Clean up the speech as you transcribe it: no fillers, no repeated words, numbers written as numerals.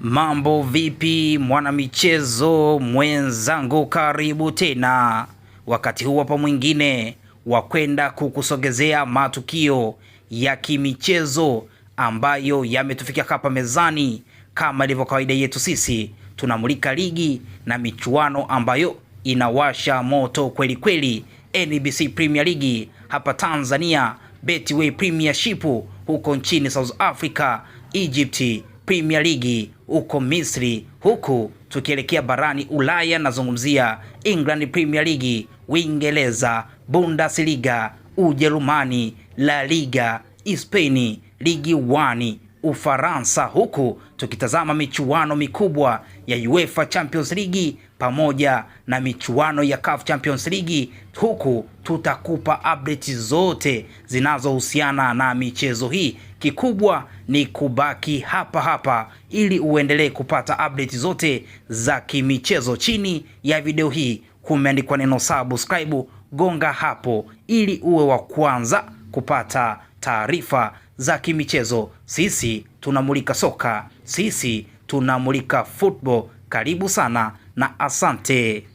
Mambo vipi mwanamichezo mwenzangu, karibu tena wakati huu hapa mwingine wa kwenda kukusogezea matukio ya kimichezo ambayo yametufikia hapa mezani. Kama ilivyo kawaida yetu, sisi tunamulika ligi na michuano ambayo inawasha moto kweli kweli. NBC Premier League hapa Tanzania, Betway Premiership huko nchini South Africa, Egypt Premier League huko Misri, huku tukielekea barani Ulaya, nazungumzia England Premier League, Uingereza, Bundesliga, Ujerumani, La Liga, Spain, Ligi 1, Ufaransa, huku tukitazama michuano mikubwa ya UEFA Champions League pamoja na michuano ya CAF Champions League, huku tutakupa update zote zinazohusiana na michezo hii. Kikubwa ni kubaki hapa hapa ili uendelee kupata update zote za kimichezo. Chini ya video hii kumeandikwa neno subscribe, gonga hapo ili uwe wa kwanza kupata taarifa za kimichezo. Sisi tunamulika soka, sisi tunamulika football. Karibu sana na asante.